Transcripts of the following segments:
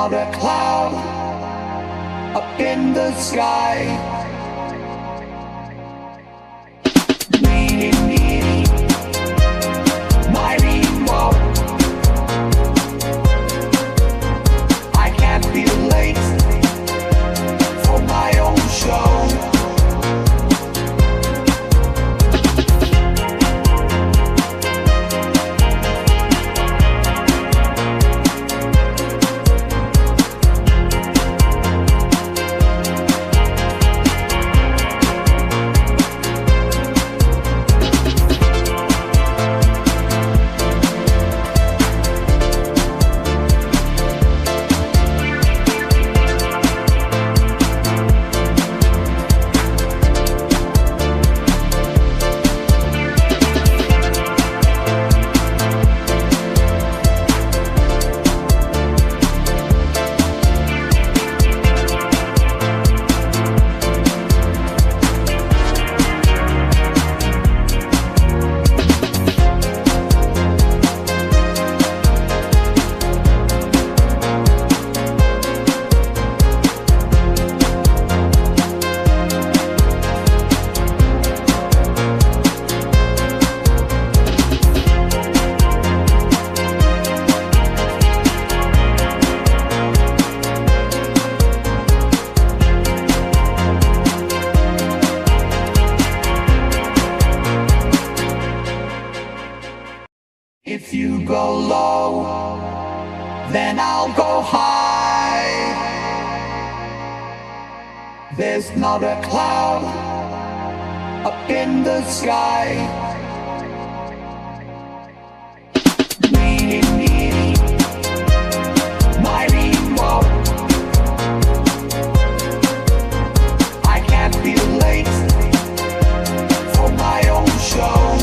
not a cloud up in the sky. My remote, I can't be late for my own show. If you go low, then I'll go high. There's not a cloud up in the sky. My remote, I can't be late for my own show.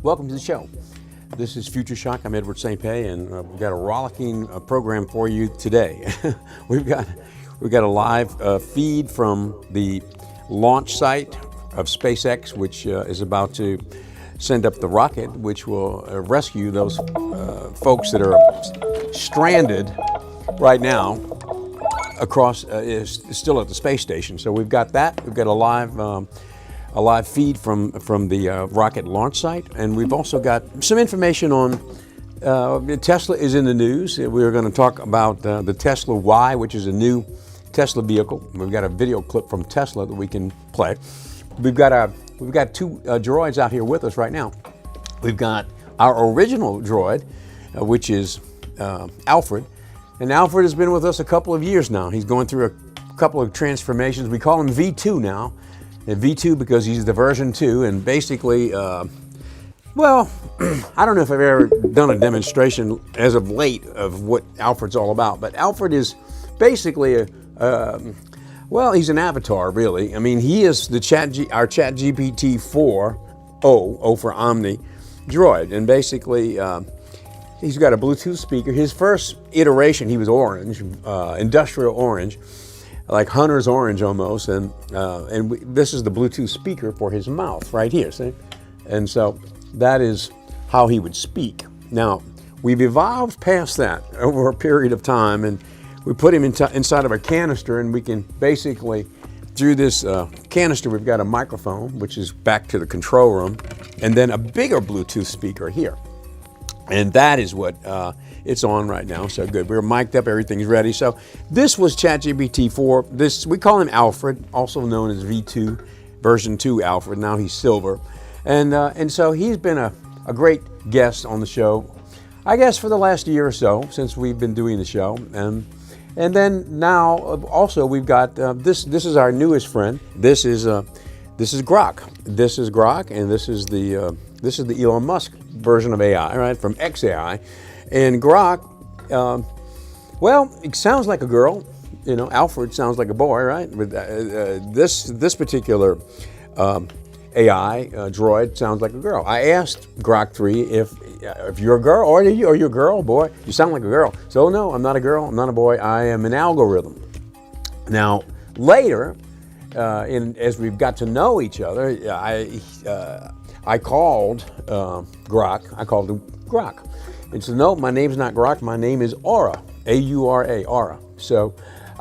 Welcome to the show. This is Future Shock. I'm Edward St. Pé, and we've got a rollicking program for you today. we've got a live feed from the launch site of SpaceX, which is about to send up the rocket, which will rescue those folks that are stranded right now across, is still at the space station. So we've got that. We've got a live feed from the rocket launch site, and we've also got some information on Tesla is in the news. We're going to talk about the Tesla Y, which is a new Tesla vehicle. We've got a video clip from Tesla that we can play. We've got two droids out here with us right now. We've got our original droid, which is Alfred. And Alfred has been with us a couple of years now. He's going through a couple of transformations. We call him V2 now. And V2 because he's the version 2. And basically, well, I don't know if I've ever done a demonstration as of late of what Alfred's all about. But Alfred is basically well, he's an avatar, really. I mean, he is our ChatGPT 4, O for Omni, droid. And basically, he's got a Bluetooth speaker. His first iteration, he was orange, industrial orange, like hunter's orange almost. And this is the Bluetooth speaker for his mouth right here, see? And so that is how he would speak. Now, we've evolved past that over a period of time, and we put him inside of a canister, and we can basically, through this canister, we've got a microphone, which is back to the control room, and then a bigger Bluetooth speaker here. And that is what it's on right now, so good. We're mic'd up, everything's ready. So this was ChatGPT 4. We call him Alfred, also known as V2, version 2 Alfred. Now he's silver. And so he's been a great guest on the show, I guess, for the last year or so, since we've been doing the show. And then now also we've got this is our newest friend. This is Grok. This is Grok, and this is the Elon Musk version of AI, right, from XAI. And Grok, well, it sounds like a girl. You know, Alfred sounds like a boy, right? But this particular AI droid sounds like a girl. I asked Grok 3 if you're a girl, or are you a girl, boy? You sound like a girl. So no, I'm not a girl, I'm not a boy, I am an algorithm. Now, later, as we've got to know each other, I called Grok, I called him Grok. And said, no, my name's not Grok, my name is Aura, A-U-R-A, Aura. So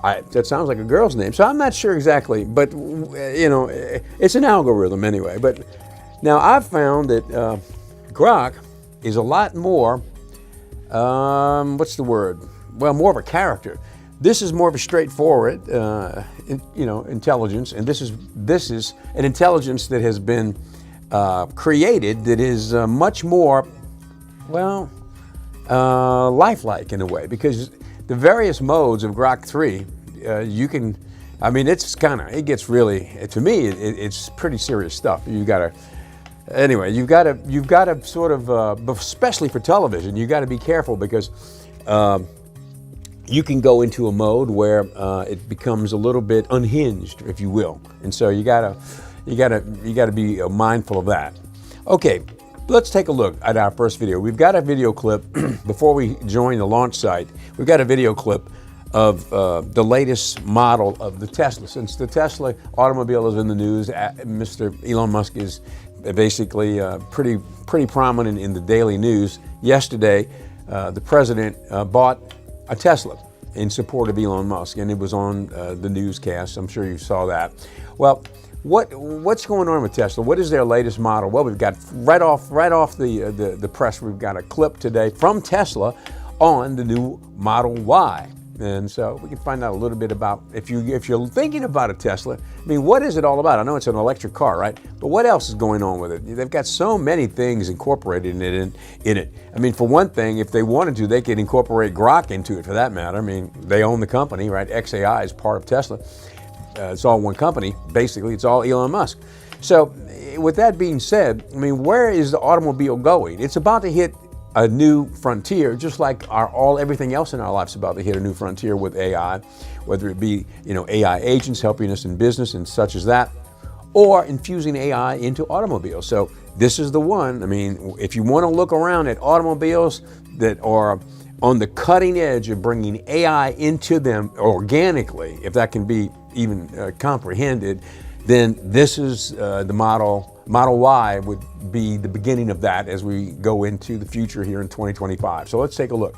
that sounds like a girl's name. So I'm not sure exactly, but you know, it's an algorithm anyway. But now I've found that Grok is a lot more, what's the word? Well, more of a character. This is more of a straightforward, intelligence, and this is an intelligence that has been created that is much more, well, lifelike in a way, because the various modes of Grok 3, you can, I mean, it gets really, to me, it's pretty serious stuff. You've got to sort of, especially for television, you got to be careful because you can go into a mode where it becomes a little bit unhinged, if you will, and so you got to be mindful of that. Okay. Let's take a look at our first video. We've got a video clip before we join the launch site. We've got a video clip of the latest model of the Tesla. Since the Tesla automobile is in the news, Mr. Elon Musk is basically pretty prominent in the daily news. Yesterday, the president bought a Tesla in support of Elon Musk, and it was on the newscast. I'm sure you saw that. Well, what's going on with Tesla? What is their latest model? Well, we've got right off the press, we've got a clip today from Tesla on the new Model Y. And so we can find out a little bit about, if you're thinking about a Tesla, I mean, what is it all about? I know it's an electric car, right? But what else is going on with it? They've got so many things incorporated in it. I mean, for one thing, if they wanted to, they could incorporate Grok into it for that matter. I mean, they own the company, right? XAI is part of Tesla. It's all one company. Basically, it's all Elon Musk. So with that being said, I mean, where is the automobile going? It's about to hit a new frontier, just like everything else in our lives is about to hit a new frontier with AI, whether it be, AI agents helping us in business and such as that, or infusing AI into automobiles. So this is the one. I mean, if you want to look around at automobiles that are on the cutting edge of bringing AI into them organically, if that can be even comprehended, then this is the Model Y would be the beginning of that as we go into the future here in 2025. So let's take a look.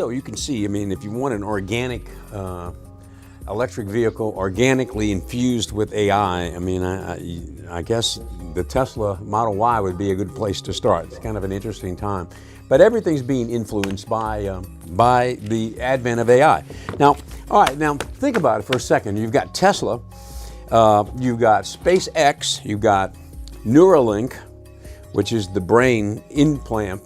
so you can see, I mean, if you want an organic electric vehicle organically infused with AI, I mean, I guess the Tesla Model Y would be a good place to start. It's kind of an interesting time. But everything's being influenced by the advent of AI. Now, all right, now think about it for a second. You've got Tesla, you've got SpaceX, you've got Neuralink, which is the brain implant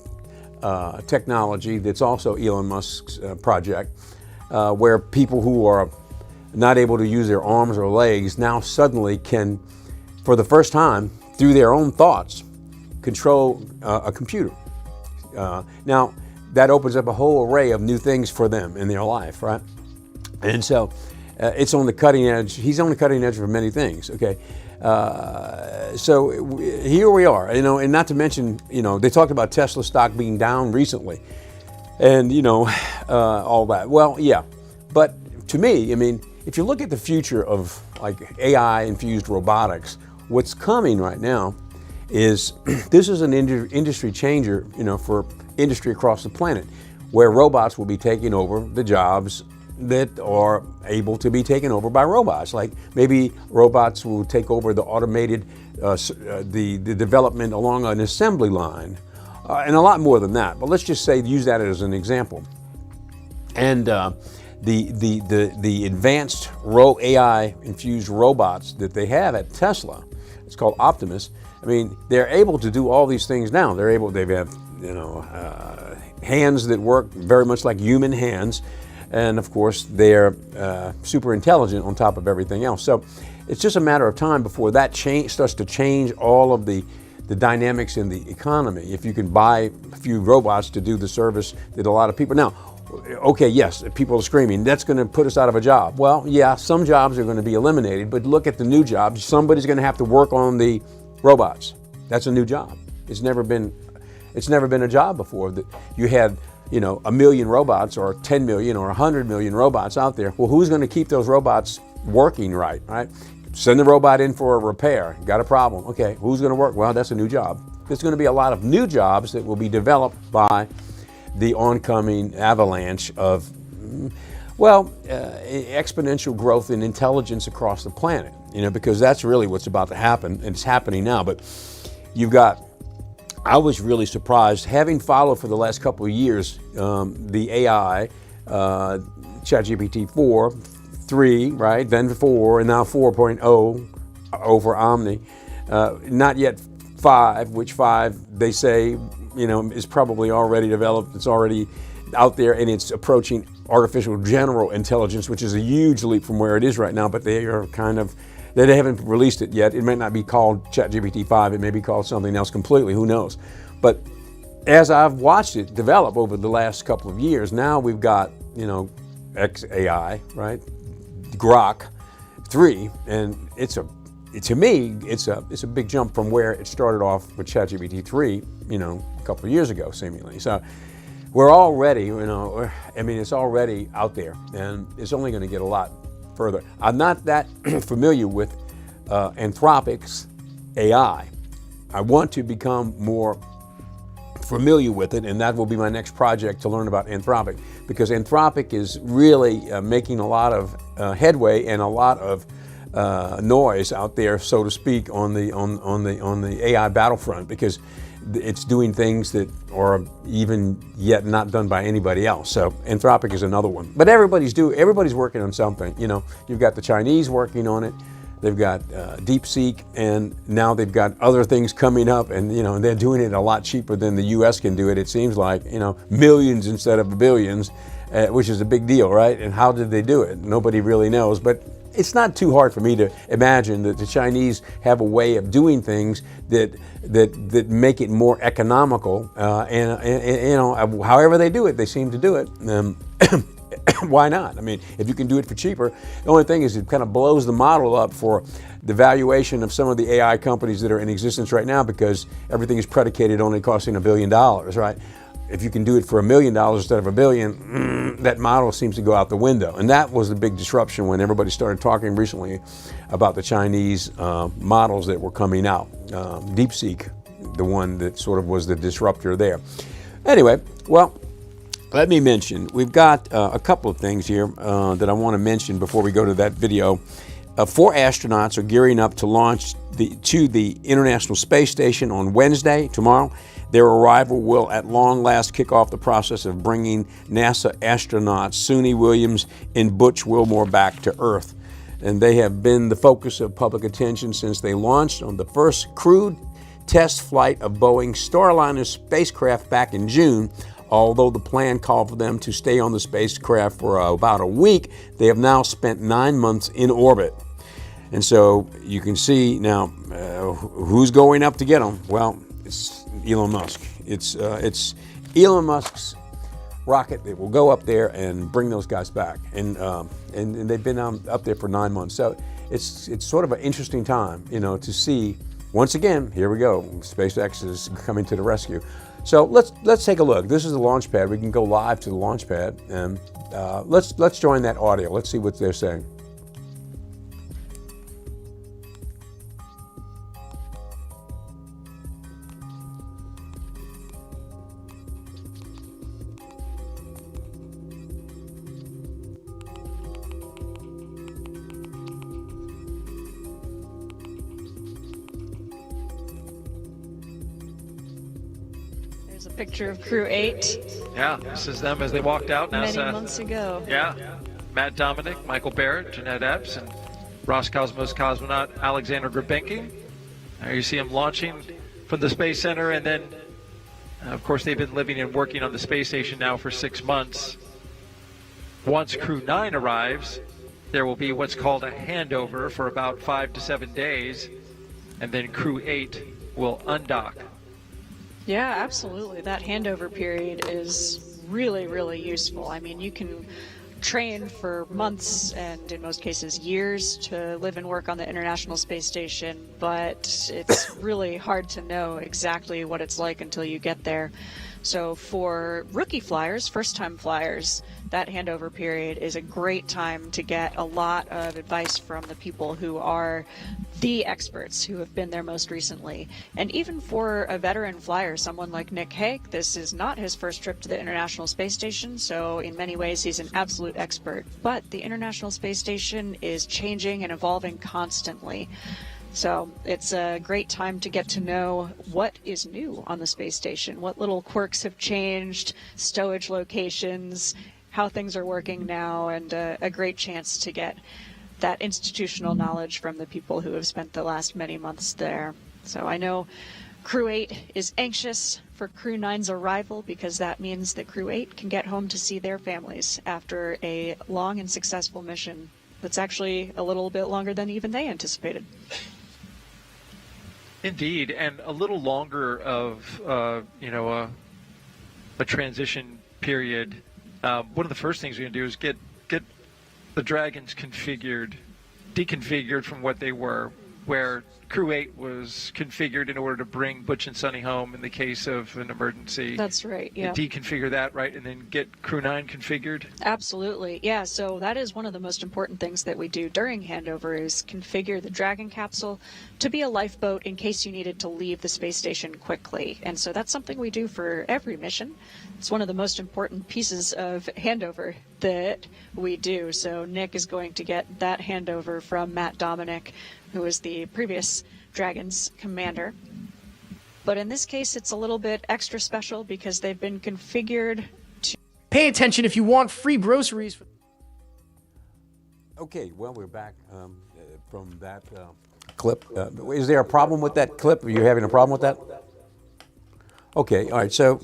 technology that's also Elon Musk's project, where people who are not able to use their arms or legs now suddenly can, for the first time, through their own thoughts, control a computer. Now, that opens up a whole array of new things for them in their life, right? And so it's on the cutting edge. He's on the cutting edge for many things, okay? So here we are, you know, and not to mention, you know, they talked about Tesla stock being down recently and, you know, all that. Well, yeah, but to me, I mean, if you look at the future of like AI-infused robotics, what's coming right now is this is an industry changer, you know, for industry across the planet, where robots will be taking over the jobs that are able to be taken over by robots. Like maybe robots will take over the automated, the development along an assembly line, and a lot more than that. But let's just say, use that as an example. And the advanced AI-infused robots that they have at Tesla, it's called Optimus. I mean, they're able to do all these things now. They have, you know, hands that work very much like human hands. And of course, they're super intelligent on top of everything else. So it's just a matter of time before that starts to change all of the dynamics in the economy. If you can buy a few robots to do the service that a lot of people, now, okay, yes, people are screaming, that's going to put us out of a job. Well, yeah, some jobs are going to be eliminated, but look at the new jobs. Somebody's going to have to work on the robots. That's a new job. It's never been a job before that you had, you know, 1 million robots or 10 million or 100 million robots out there. Well, who's going to keep those robots working right? Send the robot in for a repair. Got a problem. Okay, who's going to work? Well, that's a new job. There's going to be a lot of new jobs that will be developed by the oncoming avalanche of, well, exponential growth in intelligence across the planet, you know, because that's really what's about to happen, and it's happening now. But you've got, I was really surprised, having followed for the last couple of years the AI, ChatGPT 4, 3, right, then 4, and now 4.0 over Omni. Not yet 5, which 5 they say, you know, is probably already developed. It's already out there, and it's approaching artificial general intelligence, which is a huge leap from where it is right now. But they are kind of, they haven't released it yet. It may not be called ChatGPT 5. It may be called something else completely. Who knows? But as I've watched it develop over the last couple of years, now we've got, you know, XAI, right? Grok 3, and to me, it's a big jump from where it started off with ChatGPT 3, you know, a couple of years ago, seemingly. So we're already, you know, I mean, it's already out there, and it's only going to get a lot further. I'm not that familiar with Anthropic's AI. I want to become more familiar with it, and that will be my next project, to learn about Anthropic, because Anthropic is really making a lot of headway and a lot of noise out there, so to speak, on the AI battlefront, because it's doing things that are even yet not done by anybody else. So Anthropic is another one. But everybody's working on something. You know, you've got the Chinese working on it. They've got DeepSeek, and now they've got other things coming up, and you know, they're doing it a lot cheaper than the U.S. can do it. It seems like, you know, millions instead of billions, which is a big deal, right? And how did they do it? Nobody really knows, but it's not too hard for me to imagine that the Chinese have a way of doing things that make it more economical, and you know, however they do it, they seem to do it. Why not? I mean, if you can do it for cheaper, the only thing is it kind of blows the model up for the valuation of some of the AI companies that are in existence right now, because everything is predicated on it costing $1 billion, right? If you can do it for $1 million instead of $1 billion, that model seems to go out the window. And that was the big disruption when everybody started talking recently about the Chinese models that were coming out. DeepSeek, the one that sort of was the disruptor there. Anyway, well, let me mention, we've got a couple of things here that I want to mention before we go to that video. 4 astronauts are gearing up to launch to the International Space Station on Wednesday, tomorrow. Their arrival will at long last kick off the process of bringing NASA astronauts Suni Williams and Butch Wilmore back to Earth. And they have been the focus of public attention since they launched on the first crewed test flight of Boeing Starliner spacecraft back in June. Although the plan called for them to stay on the spacecraft for about a week, they have now spent 9 months in orbit. And so you can see now who's going up to get them. Well, it's Elon Musk. It's Elon Musk's rocket that will go up there and bring those guys back. And they've been up there for 9 months. So it's sort of an interesting time, to see. Once again, here we go. SpaceX is coming to the rescue. So let's take a look. This is the launch pad. We can go live to the launch pad, and let's join that audio. Let's see what they're saying. There's a picture of Crew 8. Yeah, this is them as they walked out. Many months ago. Yeah, Matt Dominic, Michael Barrett, Jeanette Epps, and Roscosmos cosmonaut Alexander Grebenki. You see them launching from the Space Center, and then, of course, they've been living and working on the space station now for 6 months. Once Crew 9 arrives, there will be what's called a handover for about 5 to 7 days, and then Crew 8 will undock. Yeah, absolutely. That handover period is really, really useful. I mean, you can train for months and in most cases years to live and work on the International Space Station, but it's really hard to know exactly what it's like until you get there. So for rookie flyers, first-time flyers, that handover period is a great time to get a lot of advice from the people who are the experts who have been there most recently. And even for a veteran flyer, someone like Nick Hague, this is not his first trip to the International Space Station, so in many ways he's an absolute expert. But the International Space Station is changing and evolving constantly. So it's a great time to get to know what is new on the space station, what little quirks have changed, stowage locations, how things are working now, and a great chance to get that institutional knowledge from the people who have spent the last many months there. So I know Crew 8 is anxious for Crew 9's arrival because that means that Crew 8 can get home to see their families after a long and successful mission that's actually a little bit longer than even they anticipated. Indeed, and a little longer of a transition period. One of the first things we're going to do is get the Dragons deconfigured from what they were, where Crew 8 was configured in order to bring Butch and Sunny home in the case of an emergency. That's right, yeah. Deconfigure that, right, and then get Crew 9 configured? Absolutely, yeah. So that is one of the most important things that we do during handover is configure the Dragon capsule to be a lifeboat in case you needed to leave the space station quickly. And so that's something we do for every mission. It's one of the most important pieces of handover that we do. So Nick is going to get that handover from Matt Dominic, who was the previous Dragons commander. But in this case, it's a little bit extra special because they've been configured to... Pay attention if you want free groceries. Okay, well, we're back from that clip. Is there a problem with that clip? Are you having a problem with that? Okay, all right, so...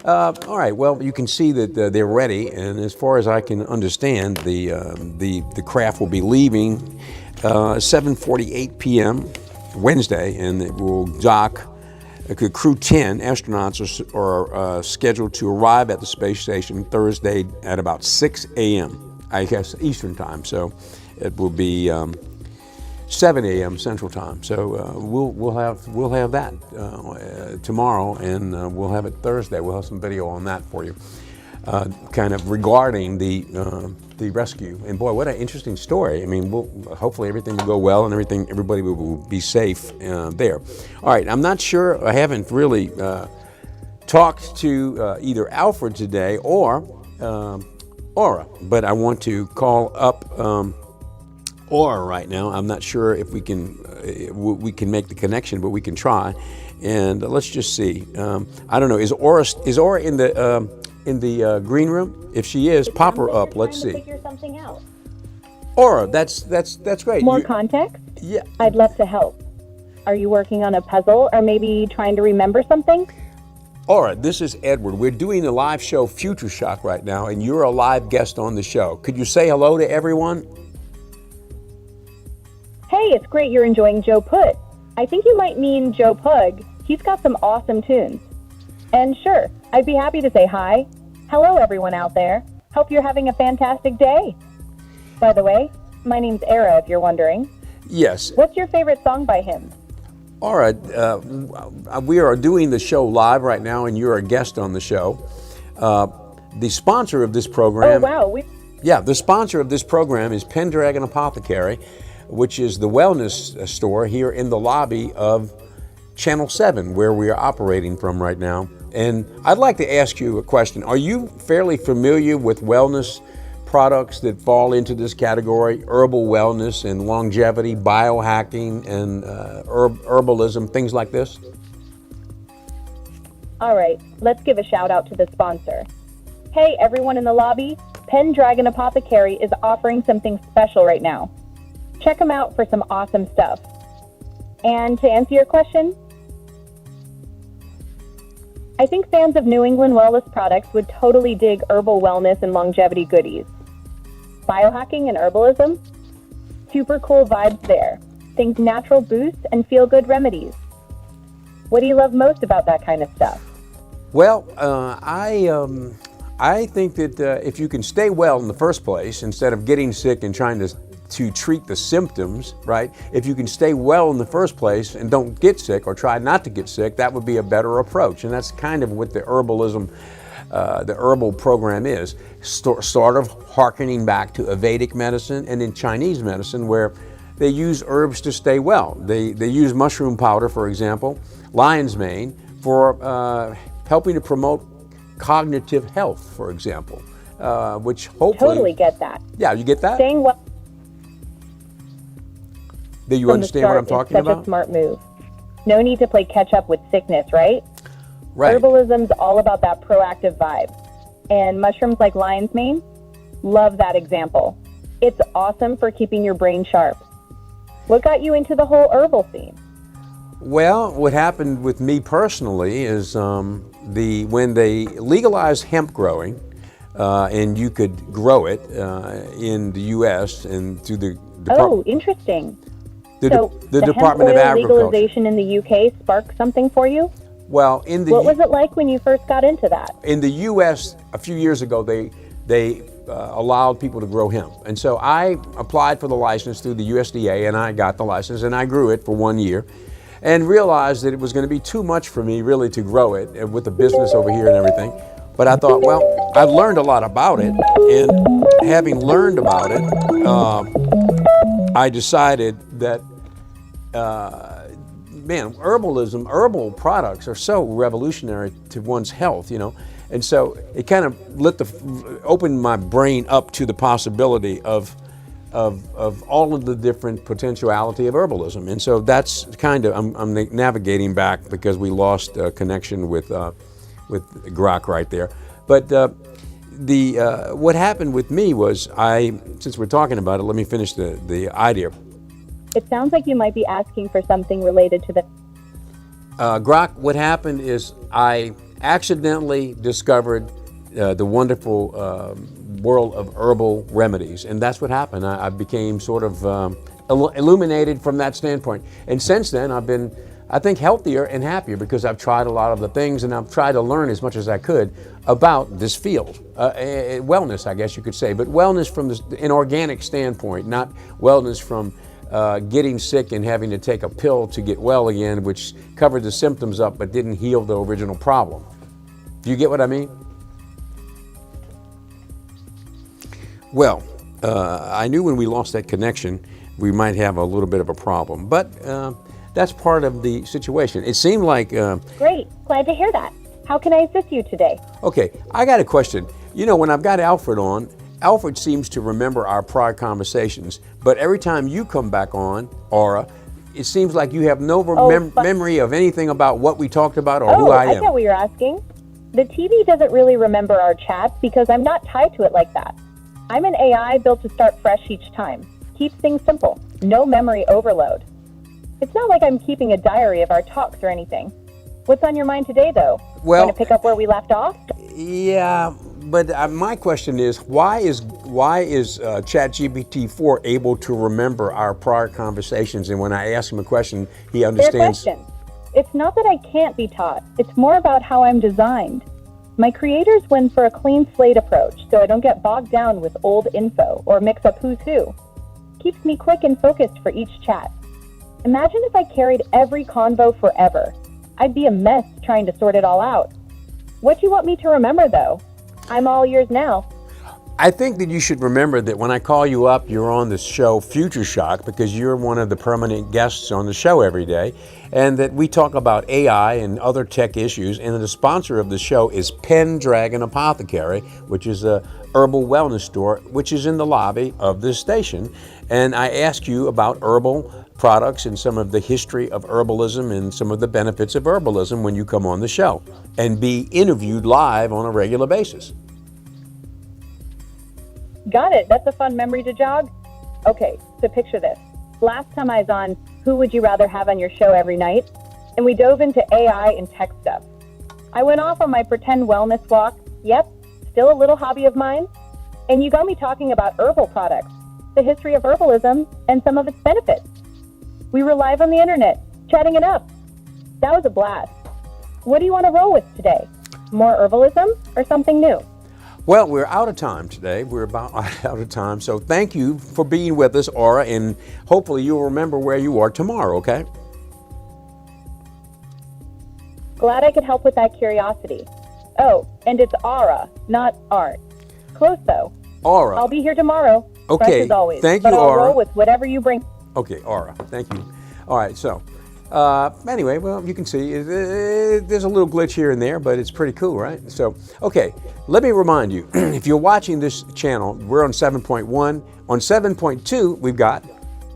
all right, well, you can see that they're ready, and as far as I can understand, the craft will be leaving 7:48 p.m. Wednesday, and it will dock. Crew 10 astronauts are scheduled to arrive at the space station Thursday at about 6 a.m., I guess, Eastern time. So it will be 7 a.m. Central Time. So we'll have that tomorrow, and we'll have it Thursday. We'll have some video on that for you, kind of regarding the rescue. And boy, what an interesting story. I mean, hopefully everything will go well and everybody will be safe there. All right, I'm not sure. I haven't really talked to either Alfred today or Aura, but I want to call up Aura right now. I'm not sure if we can make the connection, but we can try. And let's just see. I don't know. Is Aura in the green room? If she is, pop her up. Let's see. Figure something out. Aura, that's great. More context? Yeah. I'd love to help. Are you working on a puzzle or maybe trying to remember something? Aura, this is Edward. We're doing a live show, Future Shock, right now, and you're a live guest on the show. Could you say hello to everyone? Hey, it's great you're enjoying Joe Put. I think you might mean Joe Pug. He's got some awesome tunes. And sure, I'd be happy to say hi. Hello, everyone out there. Hope you're having a fantastic day. By the way, my name's Era, if you're wondering. Yes. What's your favorite song by him? All right, we are doing the show live right now, and you're a guest on the show. The sponsor of this program. Oh, wow. Yeah, the sponsor of this program is Pendragon Apothecary, which is the wellness store here in the lobby of Channel 7, where we are operating from right now. And I'd like to ask you a question. Are you fairly familiar with wellness products that fall into this category? Herbal wellness and longevity, biohacking and herbalism, things like this? All right, let's give a shout out to the sponsor. Hey, everyone in the lobby, Pendragon Apothecary is offering something special right now. Check them out for some awesome stuff. And to answer your question, I think fans of New England wellness products would totally dig herbal wellness and longevity goodies. Biohacking and herbalism? Super cool vibes there. Think natural boosts and feel-good remedies. What do you love most about that kind of stuff? Well, I think that if you can stay well in the first place, instead of getting sick and trying to treat the symptoms, right? If you can stay well in the first place and don't get sick or try not to get sick, that would be a better approach. And that's kind of what the herbalism, the herbal program is, sort of hearkening back to Vedic medicine and in Chinese medicine, where they use herbs to stay well. They use mushroom powder, for example, lion's mane, for helping to promote cognitive health, for example, which hopefully... Totally get that. Yeah, you get that? Staying well Do you from the understand what I'm start talking is about? such a smart move. No need to play catch up with sickness, right? Right. Herbalism's all about that proactive vibe. And mushrooms like lion's mane, love that example. It's awesome for keeping your brain sharp. What got you into the whole herbal scene? Well, what happened with me personally is when they legalized hemp growing, and you could grow it in the U.S. and through the Oh, interesting. the The Department of hemp oil Agriculture. legalization in the UK sparked something for you? Well, in the What was it like when you first got into that? in the U.S. a few years ago, they allowed people to grow hemp, and so I applied for the license through the USDA, and I got the license, and I grew it for 1 year, and realized that it was going to be too much for me really to grow it with the business over here and everything. But I thought, well, I've learned a lot about it, and having learned about it, I decided that, man, herbal products are so revolutionary to one's health, you know. And so it kind of opened my brain up to the possibility of all of the different potentiality of herbalism. And so that's kind of, I'm navigating back because we lost connection with Grok right there. But what happened with me was since we're talking about it, let me finish the idea. It sounds like you might be asking for something related to the... Grok, what happened is I accidentally discovered the wonderful world of herbal remedies, and that's what happened. I became sort of illuminated from that standpoint, and since then I've been, I think, healthier and happier because I've tried a lot of the things, and I've tried to learn as much as I could about this field, wellness, I guess you could say, but wellness from an organic standpoint, not wellness from getting sick and having to take a pill to get well again, which covered the symptoms up but didn't heal the original problem. Do you get what I mean? Well, I knew when we lost that connection, we might have a little bit of a problem, but that's part of the situation. It seemed like... Great, glad to hear that. How can I assist you today? Okay, I got a question. You know, when I've got Alfred on, Alfred seems to remember our prior conversations, but every time you come back on, Aura, it seems like you have no memory of anything about what we talked about or who I am. I get what you're asking. The TV doesn't really remember our chats because I'm not tied to it like that. I'm an AI built to start fresh each time. Keeps things simple. No memory overload. It's not like I'm keeping a diary of our talks or anything. What's on your mind today, though? Well, Want to pick up where we left off? Yeah, but my question is, why is ChatGPT-4 able to remember our prior conversations? And when I ask him a question, he understands. Fair question. It's not that I can't be taught. It's more about how I'm designed. My creators went for a clean slate approach, so I don't get bogged down with old info or mix up who's who. Keeps me quick and focused for each chat. Imagine if I carried every convo forever. I'd be a mess trying to sort it all out. What do you want me to remember, though? I'm all yours now. I think that you should remember that when I call you up, you're on the show Future Shock because you're one of the permanent guests on the show every day, and that we talk about AI and other tech issues, and the sponsor of the show is Pendragon Apothecary, which is a herbal wellness store, which is in the lobby of this station. And I ask you about herbal products and some of the history of herbalism and some of the benefits of herbalism when you come on the show and be interviewed live on a regular basis. Got it. That's a fun memory to jog. Okay, so picture this. Last time I was on Who Would You Rather Have on Your Show every night, and we dove into AI and tech stuff. I went off on my pretend wellness walk. Yep, still a little hobby of mine. And you got me talking about herbal products, the history of herbalism, and some of its benefits. We were live on the internet, chatting it up. That was a blast. What do you want to roll with today? More herbalism or something new? Well, we're out of time today. We're about out of time. So thank you for being with us, Aura, and hopefully you'll remember where you are tomorrow, okay? Glad I could help with that curiosity. Oh, and it's Aura, not Art. Close, though. Aura. I'll be here tomorrow. Okay, Fresh as always. thank But you, I'll Aura. roll with whatever you bring. Okay, Aura, thank you. All right, so anyway, well, you can see there's a little glitch here and there, but it's pretty cool, right? So, okay, let me remind you, if you're watching this channel, we're on 7.1. On 7.2, we've got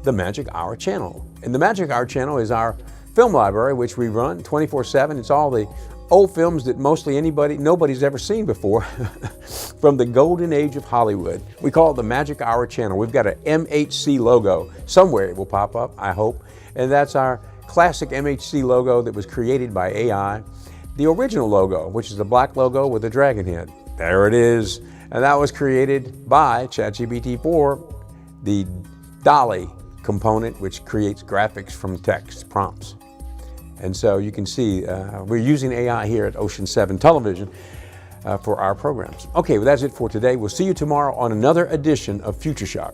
the Magic Hour channel. And the Magic Hour channel is our film library, which we run 24/7. It's all the old films that nobody's ever seen before from the golden age of Hollywood. We call it the Magic Hour channel. We've got an MHC logo. Somewhere it will pop up, I hope. And that's our classic MHC logo that was created by AI. The original logo, which is the black logo with a dragon head. There it is. And that was created by ChatGPT-4, the DALL-E component, which creates graphics from text prompts. And so you can see we're using AI here at Ocean 7 Television for our programs. Okay, well, that's it for today. We'll see you tomorrow on another edition of Future Shock.